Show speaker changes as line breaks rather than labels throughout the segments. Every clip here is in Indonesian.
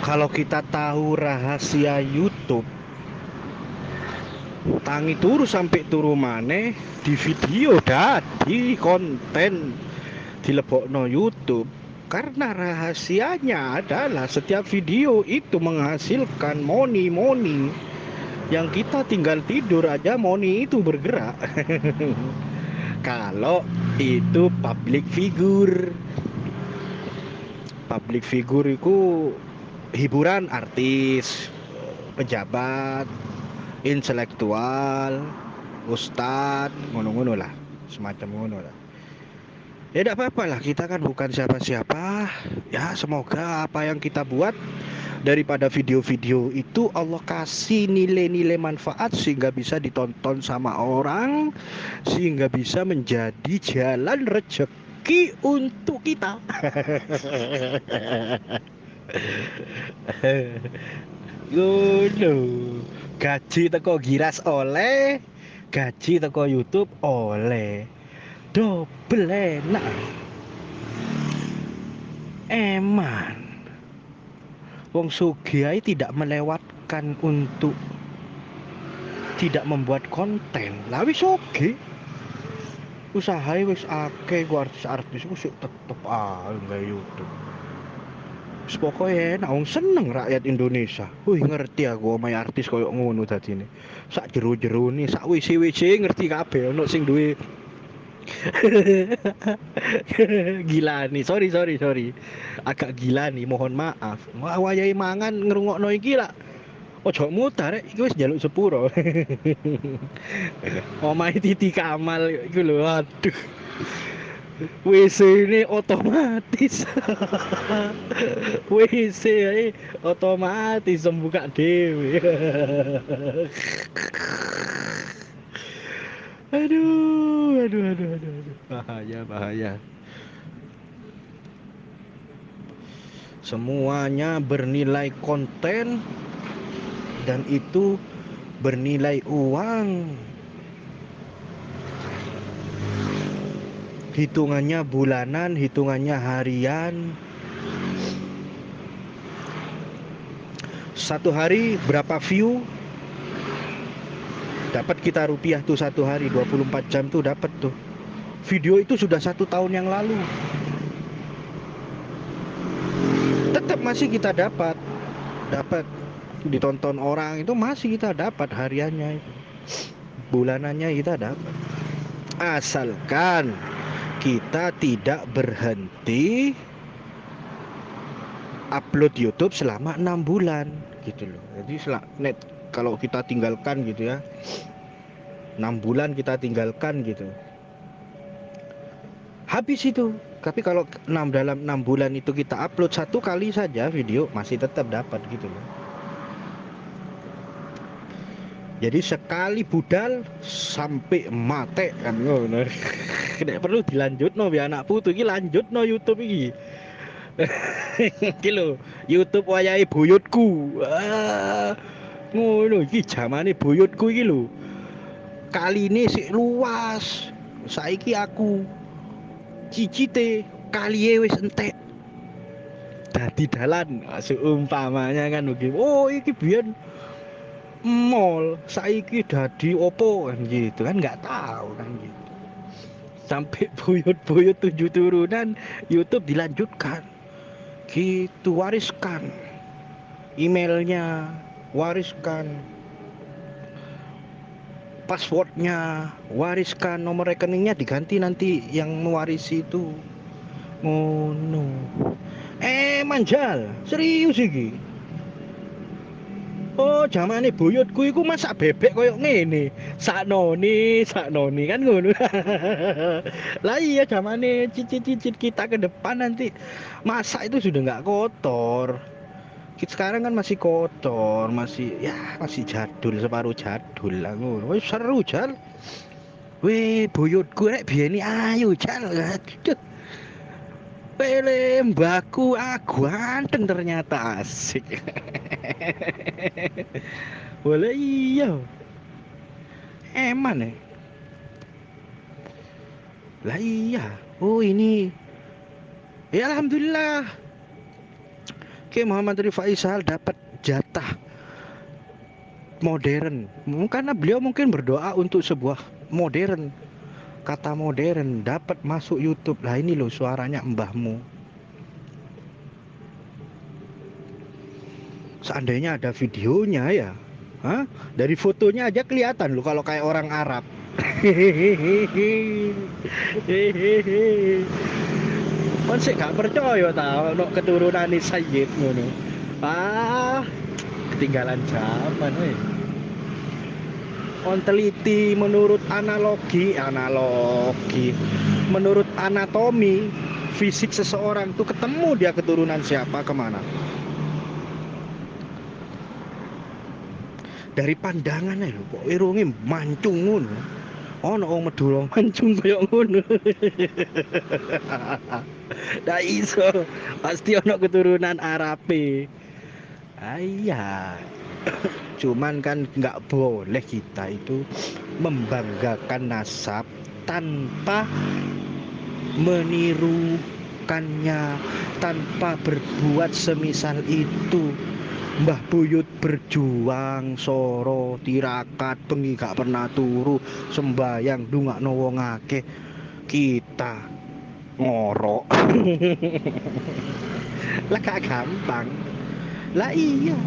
Kalau kita tahu rahasia YouTube, tangi turu sampai turu maneh di video di konten dilebokno YouTube. Karena rahasianya adalah setiap video itu menghasilkan moni-moni. Yang kita tinggal tidur aja moni itu bergerak. Kalau itu public figure. Public figure itu hiburan artis, pejabat, intelektual, ustadz, ngono-ngono lah, semacam ngono lah. Ya tidak apa-apa lah, kita kan bukan siapa-siapa. Ya semoga apa yang kita buat daripada video-video itu Allah kasih nilai-nilai manfaat sehingga bisa ditonton sama orang, sehingga bisa menjadi jalan rezeki untuk kita. Ngono. Gaji teko Giras oleh, gaji teko YouTube oleh. Double enak. Eman. Wong Sugih tidak melewatkan untuk tidak membuat konten. Lah wis oke. Usahae wis akeh ku artis-artis ku sik tetep gawe YouTube. Wis pokoke enak wong seneng rakyat Indonesia. Wih ngerti aku omahe artis koyo ngono dadine. Sak jero-jerone, sak WC-WC ngerti kabeh ono sing duwe. Gila nih, sorry. Agak gila nih, mohon maaf. Wayahe mangan ngrungokno iki lah. Ojo mutar rek, iki wis njaluk sepuro. Omahe Titi Kamal iku lho, aduh. WC ini otomatis. WC ae otomatis membuka dewe. Aduh. Bahaya. Semuanya bernilai konten dan itu bernilai uang. Hitungannya bulanan, hitungannya harian. Satu hari berapa view? Dapat kita rupiah tuh satu hari, 24 jam tuh dapat tuh. Video itu sudah 1 tahun yang lalu. Tetap masih kita dapat ditonton orang itu masih kita dapat hariannya itu. Bulanannya kita dapat. Asalkan kita tidak berhenti upload YouTube selama 6 bulan gitu loh. Jadi kalau kita tinggalkan gitu ya, 6 bulan kita tinggalkan gitu, habis itu. Tapi kalau dalam 6 bulan itu kita upload 1 kali saja video, masih tetap dapat gitu loh. Jadi sekali budal sampai mate kan ngono. Nek perlu dilanjutno biar anak putu iki lanjutno YouTube iki. Iki lho, YouTube wayahe buyutku. Ngono iki jamane buyutku iki lho. Kaline sik luas. Saiki aku cicite kaliye wis entek. Dadi dalan seumpamanya kan iki. Oh, iki biyen mall, saiki dadi opo kan gitu kan, nggak tahu kan gitu. Sampai buyut-buyut 7 turunan YouTube dilanjutkan. Gitu, wariskan emailnya, wariskan passwordnya, wariskan nomor rekeningnya, diganti nanti yang mewarisi itu. Oh no. Manjal, serius iki. Oh, zamane buyutku iku masak bebek koyo ngene. Saknoni kan ngono. Lah iya zamane cicit-cicit kita ke depan nanti masak itu sudah nggak kotor. Sekarang kan masih kotor, masih jadul, separuh jadul lah ngono. Wis seru jal. Weh, buyutku rek biyen ayu jal. Aduh. Pele mbakku ganteng ternyata, asik. Boleh iya. Eman ya. Lah iya. Oh ini. Ya alhamdulillah. Kiai Muhammad Faisal dapat jatah modern karena beliau mungkin berdoa untuk sebuah modern, kata modern dapat masuk YouTube. Lah ini loh suaranya mbahmu. Seandainya ada videonya ya, hah? Dari fotonya aja kelihatan loh kalau kayak orang Arab. Kon sik gak percaya ta ono keturunane Sayyid ngono. Ah, ketinggalan zaman weh. On teliti menurut analogi, menurut anatomi fisik seseorang tuh ketemu dia keturunan siapa kemana. Dari pandangannya lho, kok irunge mancung ngono. Ono wong Madura mancung koyo ngono. Ndak iso, pasti ono keturunan Arabe. Iya. Cuman kan nggak boleh kita itu membanggakan nasab tanpa menirukannya, tanpa berbuat semisal itu. Mbah Buyut berjuang soro tirakat bengi gak pernah turu sembayang ndongakno wong akeh, kita ngorok. Lah gak gampang. Lah iya.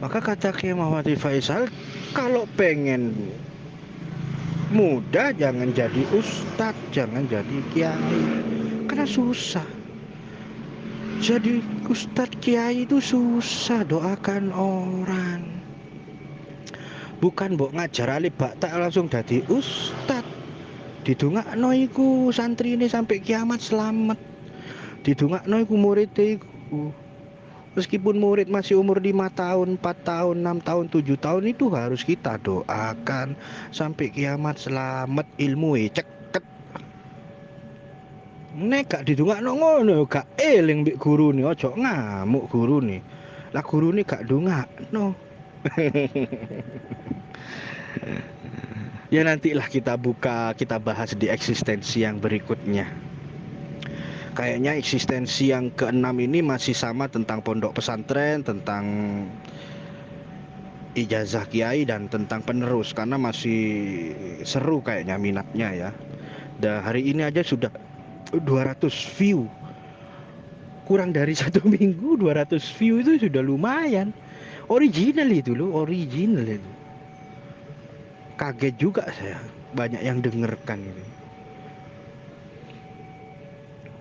Maka kata Kiai Muhammad Faisal, kalau pengen mudah jangan jadi ustadz, jangan jadi kiai, karena susah. Jadi ustadz kiai itu susah, doakan orang. Bukan mbok ngajar alif bakta langsung jadi ustadz. Didongakno iku santrine sampai kiamat selamat. Didongakno iku murid iku. Meskipun murid masih umur 5 tahun, 4 tahun, 6 tahun, 7 tahun itu harus kita doakan sampai kiamat selamat, ilmu ceket. Nek gak didongakno ngono gak eling mbek gurune, ojo ngamuk gurune. Lah gurune gak dongakno. Ya nantilah kita bahas di eksistensi yang berikutnya. Kayaknya eksistensi yang keenam ini masih sama tentang pondok pesantren, tentang ijazah kiai dan tentang penerus, karena masih seru kayaknya minatnya ya. Dan hari ini aja sudah 200 view. Kurang dari 1 minggu 200 view itu sudah lumayan. Original itu loh, original itu. Kaget juga saya, banyak yang dengarkan ini.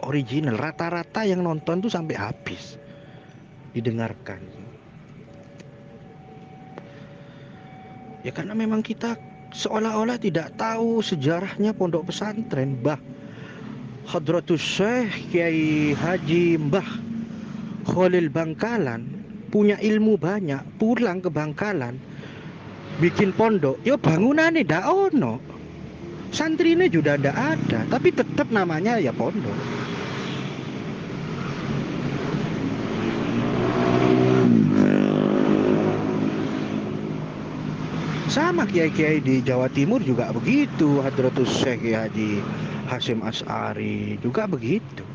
Original, rata-rata yang nonton tuh sampai habis didengarkan. Ya karena memang kita seolah-olah tidak tahu sejarahnya pondok pesantren. Mbah Hadratus Syekh Kiai Haji Mbah Khalil Bangkalan punya ilmu banyak, pulang ke Bangkalan bikin pondok, yo bangunannya ndak ono, santrine juga ndak ada, tapi tetap namanya ya pondok. Sama kiai-kiai di Jawa Timur juga begitu. Hadratus Syekh Haji Hasyim Asy'ari juga begitu.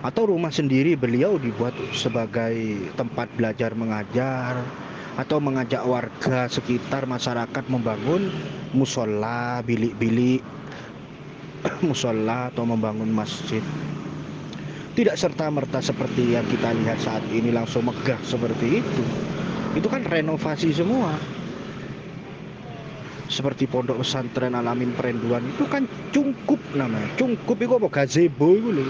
Atau rumah sendiri beliau dibuat sebagai tempat belajar mengajar, atau mengajak warga sekitar masyarakat membangun musola, bilik-bilik musola atau membangun masjid. Tidak serta-merta seperti yang kita lihat saat ini langsung megah seperti itu. Itu kan renovasi semua. Seperti pondok pesantren Alamin Perenduan itu kan cungkup namanya. Cungkup itu apa gazebo itu lho.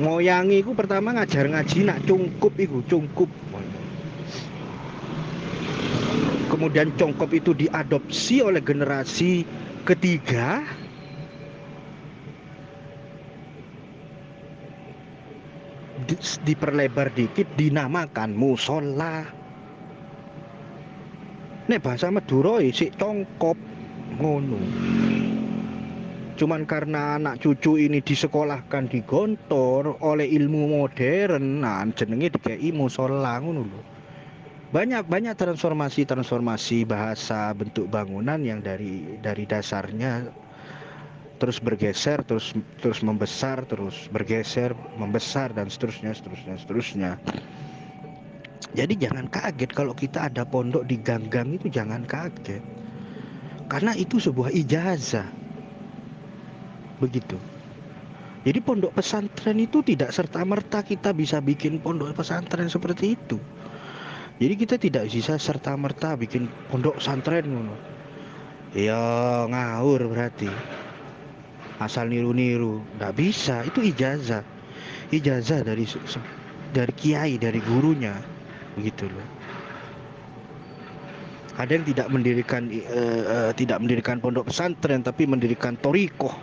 Moyangi itu pertama ngajar ngaji nak cungkup itu, cungkup. Kemudian cungkup itu diadopsi oleh generasi ketiga. Diperlebar dikit, dinamakan musola. Nek bahasa Madura sik congkop ngono. Cuman karena anak cucu ini disekolahkan di Gontor oleh ilmu modern, nah jenenge dikei musola ngono lho. banyak transformasi bahasa bentuk bangunan yang dari dasarnya terus bergeser, terus membesar, terus bergeser, membesar, dan seterusnya. Jadi jangan kaget kalau kita ada pondok di gang-gang, itu jangan kaget, karena itu sebuah ijazah. Begitu. Jadi pondok pesantren itu tidak serta-merta kita bisa bikin pondok pesantren seperti itu. Jadi kita tidak bisa serta-merta bikin pondok pesantren ngono. Ya ngawur berarti. Asal niru-niru, nggak bisa. Itu ijazah. Ijazah dari kiai, dari gurunya. Begitu loh. Ada yang tidak mendirikan pondok pesantren tapi mendirikan torikoh.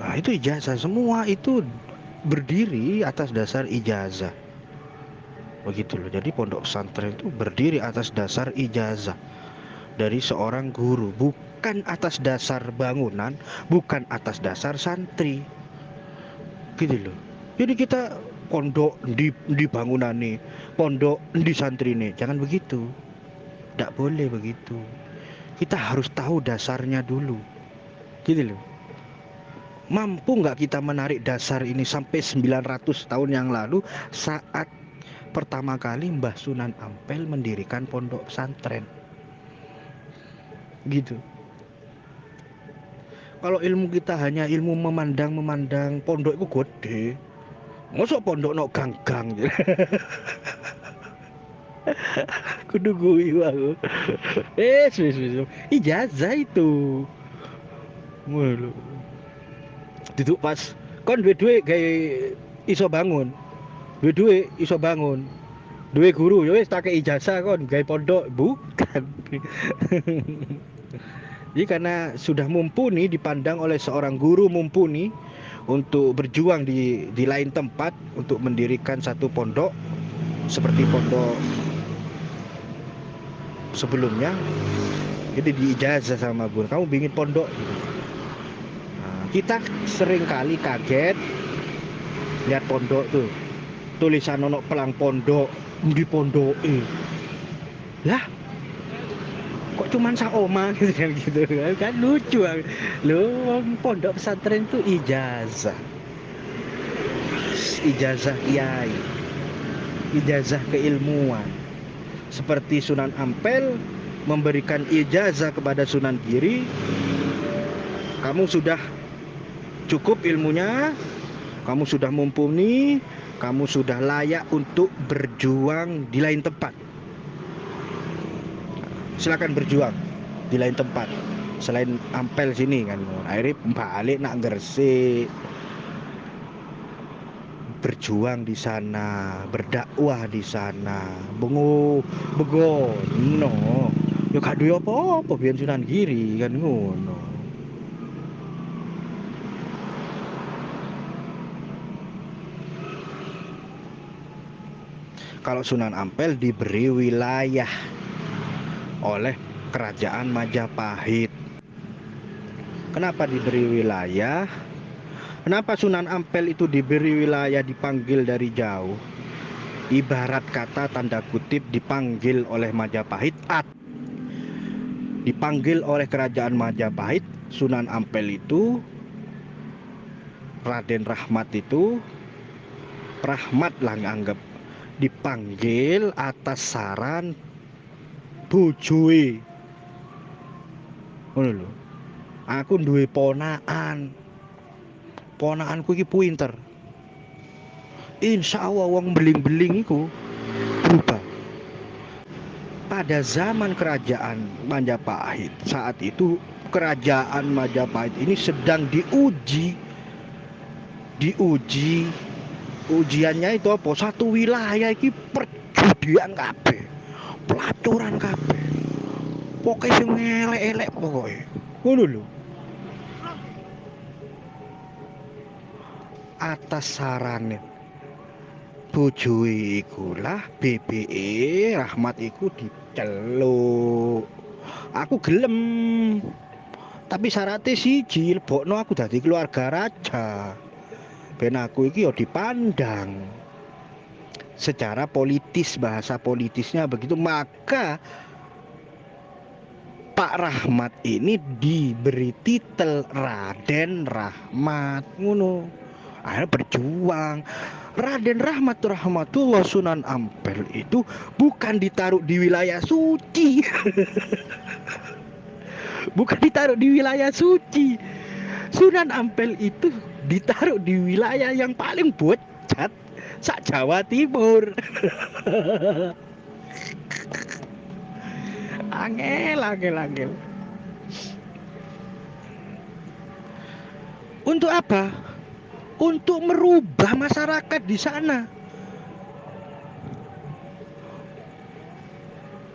Nah, itu ijazah. Semua itu berdiri atas dasar ijazah. Begitu loh. Jadi pondok pesantren itu berdiri atas dasar ijazah dari seorang guru, bukan atas dasar bangunan, bukan atas dasar santri. Gitu loh. Jadi kita pondok di bangunan nih, pondok di santri nih. Jangan begitu. Tidak boleh begitu. Kita harus tahu dasarnya dulu. Gitu loh. Mampu nggak kita menarik dasar ini sampai 900 tahun yang lalu saat pertama kali Mbah Sunan Ampel mendirikan pondok pesantren. Gitu. Kalau ilmu kita hanya ilmu memandang pondok itu gede. Masa pondok no gang-gang. Kudu guyu aku. Ijazah itu. Mulu. Duduk pas kon duwe gawe iso bangun. Duwe iso bangun. Duwe guru ya wis tak ijazah kon gawe pondok, bukan. Jadi karena sudah mumpuni, dipandang oleh seorang guru mumpuni untuk berjuang di lain tempat untuk mendirikan satu pondok seperti pondok sebelumnya, jadi diijazah sama guru, kamu bikin pondok. Nah, kita sering kali kaget lihat pondok tuh tulisan ono pelang pondok di pondok lah, kok cuman saoma gitu kan lucu lo. Pondok pesantren itu ijazah kiai, ijazah keilmuan. Seperti Sunan Ampel memberikan ijazah kepada Sunan Giri, kamu sudah cukup ilmunya, kamu sudah mumpuni, kamu sudah layak untuk berjuang di lain tempat. Silakan berjuang di lain tempat selain Ampel sini kan. Akhirnya balik nak Gresik, berjuang di sana, berdakwah di sana. Bego no. Ya gak duwe apa-apa biyen Sunan Giri kan ngono. Kalau Sunan Ampel diberi wilayah oleh kerajaan Majapahit. Kenapa diberi wilayah? Kenapa Sunan Ampel itu diberi wilayah, dipanggil dari jauh? Ibarat kata tanda kutip dipanggil oleh Majapahit, dipanggil oleh kerajaan Majapahit. Sunan Ampel itu, Raden Rahmat itu, Rahmat lah nganggep, dipanggil atas saran bojoe. Ngono lho. Aku duwe ponakanku iki pinter. Insya Allah wong beling-beling iku berubah. Pada zaman kerajaan Majapahit saat itu, kerajaan Majapahit ini sedang ujiannya itu apa? Satu wilayah iki perjudian kabeh, pelacuran kabeh, pokoknya sing elek-elek pokoknya. Ngono lho. Atas sarane bojoe iku lah BBE Rahmat iku diceluk. Aku gelem. Tapi syaratnya siji, lebokno aku dadi keluarga raja. Ben aku iki yo dipandang. secara politis, bahasa politisnya begitu. Maka Pak Rahmat ini diberi titel Raden Rahmat ngono. Akhirnya berjuang. Raden Rahmat Rahmatullah Sunan Ampel itu bukan ditaruh di wilayah suci. Bukan ditaruh di wilayah suci. Sunan Ampel itu ditaruh di wilayah yang paling bocat sak Jawa Timur. Angel, angel, angel. Untuk apa? Untuk merubah masyarakat di sana.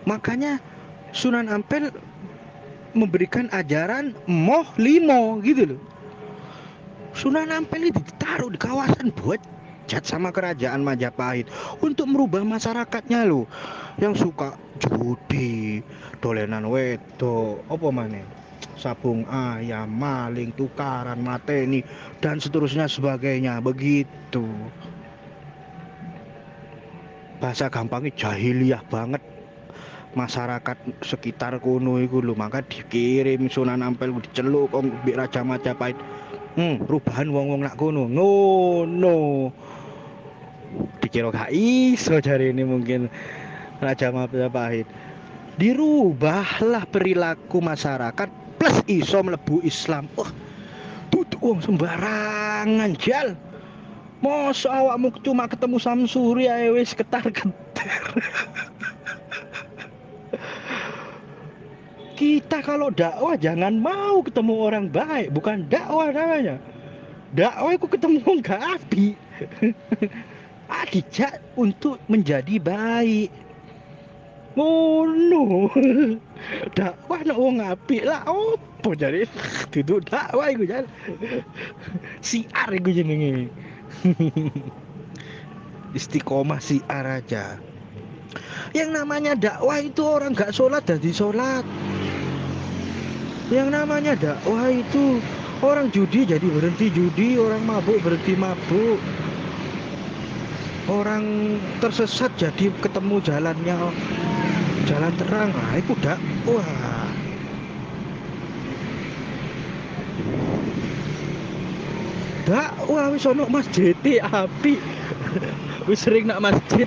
Makanya Sunan Ampel memberikan ajaran moh limo gitu loh. Sunan Ampel itu ditaruh di kawasan bocat sama kerajaan Majapahit untuk merubah masyarakatnya loh, yang suka judi, dolenan wedok, apa maneh, sabung ayam, maling, tukaran, mateni, dan seterusnya sebagainya begitu. Bahasa gampangnya jahiliyah banget masyarakat sekitar kuno iku lho, maka dikirim Sunan Ampel diceluk mbek Raja Majapahit. Perubahan wong-wong nak kono. Ngono. Dikira gak iso jari ini mungkin Raja Majapahit. Dirubahlah perilaku masyarakat plus iso mlebu Islam. Wah, duduk wong sembarangan jal. Mosok awakmu cuma ketemu Samsuri ae wis ketar-ketar. Kita kalau dakwah jangan mau ketemu orang baik, bukan dakwah namanya. Dakwah itu ketemu orang gak api. Dijak untuk menjadi baik. Ngono. Dakwah nek wong apik lah opo jare duduk dakwah iku jan. Siar iku jenenge. Istiqomah siar aja. Yang namanya dakwah itu orang gak sholat jadi sholat. Yang namanya dakwah itu orang judi jadi berhenti judi, orang mabuk berhenti mabuk, orang tersesat jadi ketemu jalannya, jalan terang. Nah, itu dakwah. Dakwah wis ono masjid api. Wis sering nak masjid.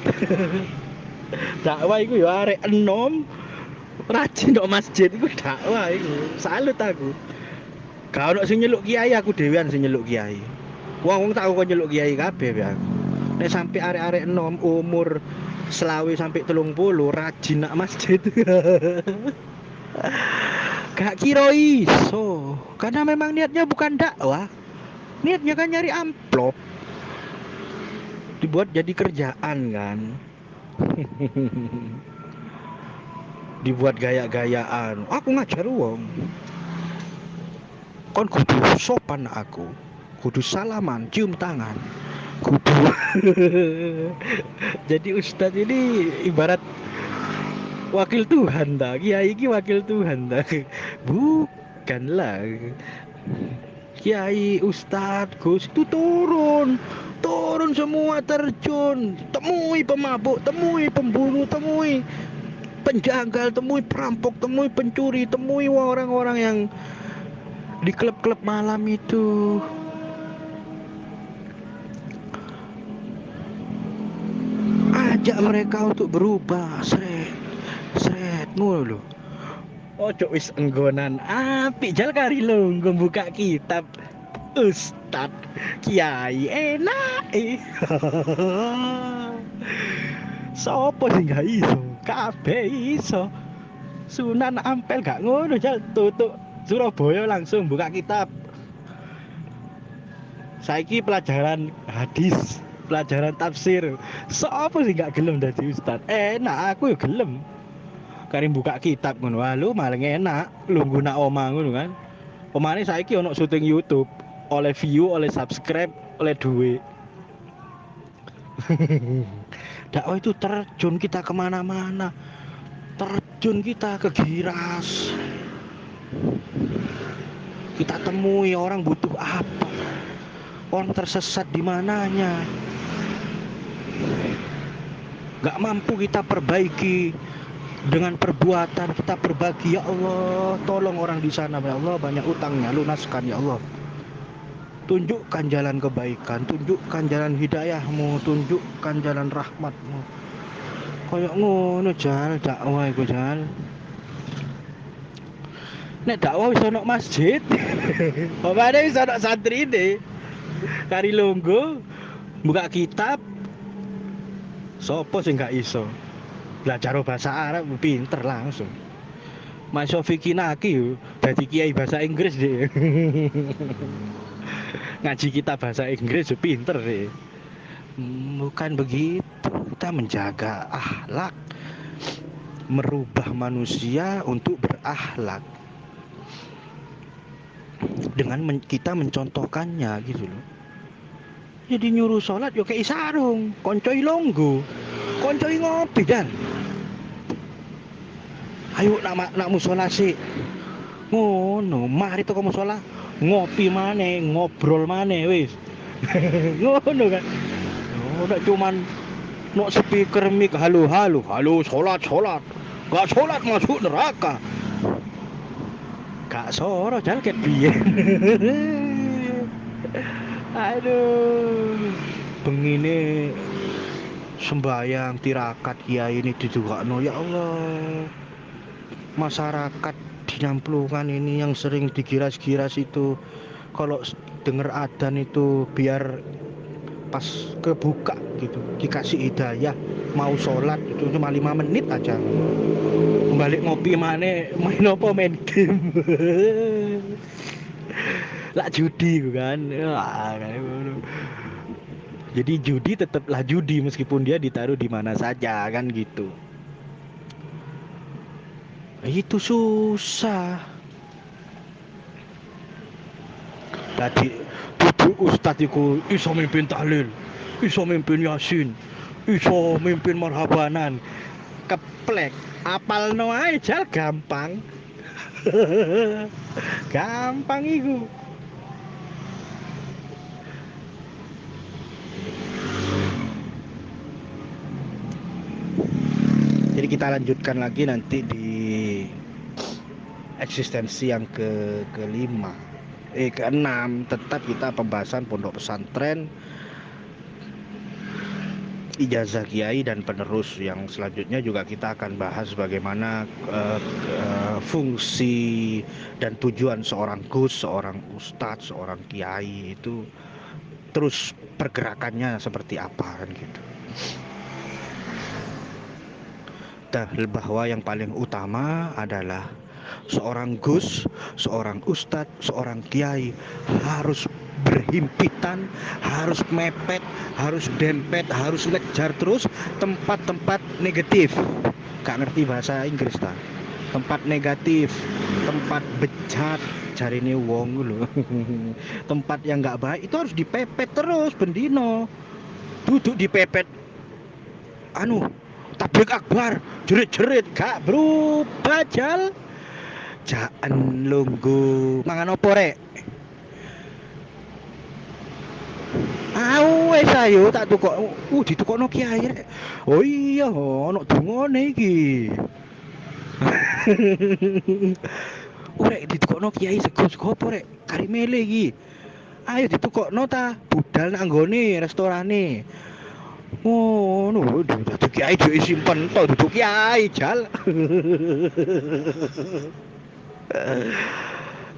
Dakwah iku ya arek enom rajin ndok masjid iku dakwah iku. Salut aku. Gak ono sing nyeluk kiai, aku dhewean sing nyeluk kiai. Wong tak kok nyeluk kiai kabeh ya. Nek sampai arek-arek enom umur selawe sampai 30 rajin nak masjid. Gak kira iso. Karena memang niatnya bukan dakwah. Niatnya kan nyari amplop. Dibuat jadi kerjaan kan. Dibuat gaya-gayaan. Aku ngajar wong. Kon kudu sopan aku. Kudu salaman, cium tangan. Kudu. Jadi ustadz ini ibarat wakil Tuhan dah. Kiai ini wakil Tuhan dah. Bukanlah. Kiai, ustadz, Gus itu turun semua, terjun, temui pemabuk, temui pembunuh, temui penjagal, temui perampok, temui pencuri, temui orang-orang yang di klub-klub malam itu. Ajak mereka untuk berubah, sret ngono lho. Ojo wis enggonan apik jal kari lho buka kitab ustad kiai enak. Sopo sing gak iso? Kabeh iso. Sunan Ampel gak ngono jal, tutuk Surabaya langsung buka kitab. Saiki pelajaran hadis, pelajaran tafsir. Sopo sing gak gelem dadi ustad? Enak, aku yo gelem. Kari buka kitab ngono. Wah, lu malah enak, lungguh nak omah ngono kan. Omane saiki ono syuting YouTube, oleh view, oleh subscribe, oleh duit. Dakwah itu terjun kita kemana-mana, terjun kita ke Giras. Kita temui orang butuh apa, orang tersesat di mananya. nggak mampu kita perbaiki dengan perbuatan, kita berbagi. Ya Allah, tolong orang di sana, ya Allah, banyak utangnya, lunaskan ya Allah. Tunjukkan jalan kebaikan, tunjukkan jalan hidayahmu, tunjukkan jalan rahmatmu. Kayak ngono Jal, dakwah iku Jal. Nek dakwah wis ono masjid. Opane wis ono santrine. Kari lungguh, buka kitab. Sopo sing gak iso? Belajar bahasa Arab pinter langsung. Mas Sofi Naki dadi kiai bahasa Inggris deh. Ngaji kita bahasa Inggris pinter deh. Bukan begitu, kita menjaga akhlak, merubah manusia untuk berakhlak dengan kita mencontohkannya gitu loh. Jadi nyuruh sholat yo kayak sarung, koncoi longgo, koncoi ngopi dan ayo nak musola sih ngono, mari toko musola ngopi maneh, ngobrol maneh wis. Ngono kan. Udah cuman no speaker mic halo sholat gak sholat masuk neraka, gak soro Jal kayak piye. Aduh, bengine sembayang tirakat kiai ini didugakno ya Allah. Masyarakat di Nyamplungan ini yang sering digiras-giras itu kalau denger adzan itu biar pas kebuka gitu dikasih hidayah mau sholat itu cuma 5 menit aja balik ngopi mana main apa main game. Lah judi kan. Jadi judi tetaplah judi meskipun dia ditaruh di mana saja kan gitu. Itu susah. Tadi duduk ustad iku iso mimpin tahlil, iso mimpin yasin, iso mimpin marhabanan. Keplek, apal no ae Jal gampang. Gampang iku. Jadi kita lanjutkan lagi nanti di eksistensi yang keenam, tetap kita pembahasan pondok pesantren, ijazah kiai dan penerus. Yang selanjutnya juga kita akan bahas bagaimana fungsi dan tujuan seorang gus, seorang ustadz, seorang kiai itu terus pergerakannya seperti apa kan gitu. Dan bahwa yang paling utama adalah seorang gus, seorang ustadz, seorang kiai harus berhimpitan, harus mepet, harus dempet, harus ngejar terus tempat-tempat negatif. Gak ngerti bahasa Inggris ta? Tempat negatif, tempat bejat, cari ini wong lho. Tempat yang gak baik itu harus dipepet terus bendino. Duduk dipepet anu tablik akbar jerit-jerit gak berubah Jal. Jaan lunggu mangan opo rek? Wes ayo tak tukok. Ditukokno kiai rek. Oh iya ono dungane iki. Rek ditukokno kiai sego opo rek? Kari mele iki. Ayo ditukokno ta budal nang nggone restorane. Ngono, dadi kiai dhewe simpen to duduk kiai Jal.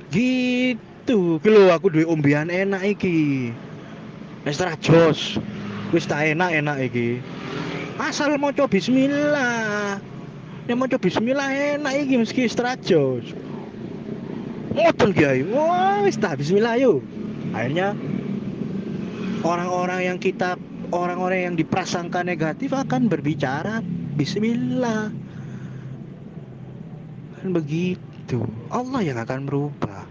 Gitu ki lho, aku duwe ombean enak iki. Wis jos. Wis tak enak iki. Asal maca bismillah. Nek maca bismillah enak iki meski jos. Ngoten kiai. Wah, wis tak bismillah yuk. Akhirnya orang-orang yang diprasangka negatif akan berbicara bismillah. Kan begitu. Allah yang akan merubah.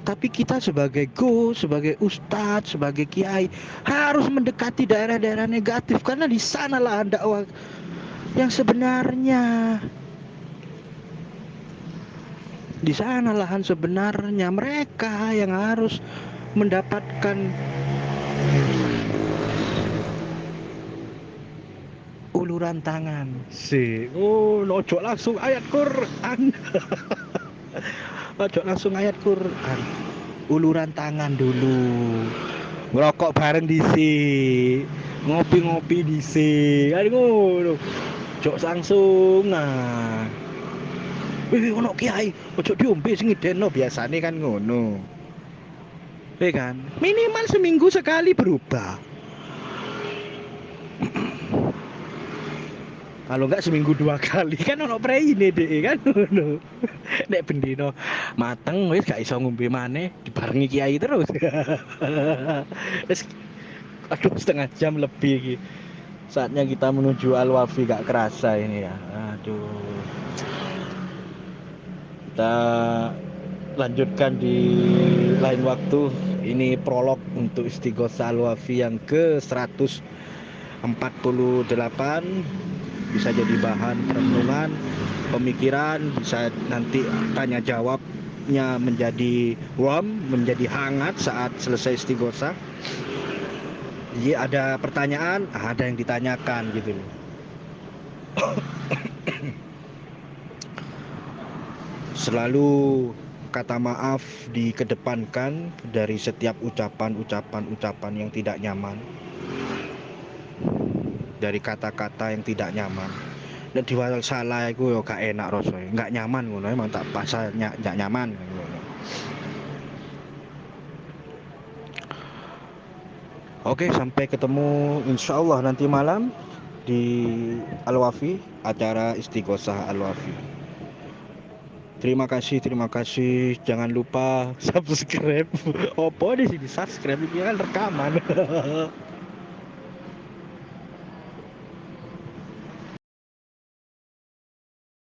Tapi kita sebagai gus, sebagai ustadz, sebagai kiai harus mendekati daerah-daerah negatif karena di sanalah dakwah yang sebenarnya. Di sana lahan sebenarnya mereka yang harus mendapatkan uluran tangan. Oh, ojo langsung ayat Quran. Ojo langsung ayat Quran. Uluran tangan dulu. Ngerokok bareng dhisik. Ngopi-ngopi dhisik. Kan ngono. Ojo langsung. Nah. Ono kiai, ojo diombe sing ngideno, biasane kan ngono. Kan? Minimal seminggu sekali berubah. Kalau enggak seminggu 2 kali kan ono preine dek kan ngono. Nek bendino mateng wis gak iso ngombe maneh dibarengi kiai terus. Wis aduh setengah jam lebih iki. Saatnya kita menuju Al-Wafi, gak kerasa ini ya. Aduh. Kita lanjutkan di lain waktu. Ini prolog untuk Istighosah Al-Wafi yang ke-148. Bisa jadi bahan perenungan, pemikiran, bisa nanti tanya jawabnya menjadi warm, menjadi hangat saat selesai istighosah. Jadi ada pertanyaan, ada yang ditanyakan gitu loh. Selalu kata maaf dikedepankan dari setiap ucapan yang tidak nyaman, dari kata-kata yang tidak nyaman. Dan diwal salah iku yo gak enak rasane, gak nyaman ngono, emang tak pasanya gak nyaman ngono. Oke, sampai ketemu insyaallah nanti malam di Al-Wafi, acara Istighosah Al-Wafi. Terima kasih. Jangan lupa subscribe. Opo di sini subscribe, ini kan rekaman.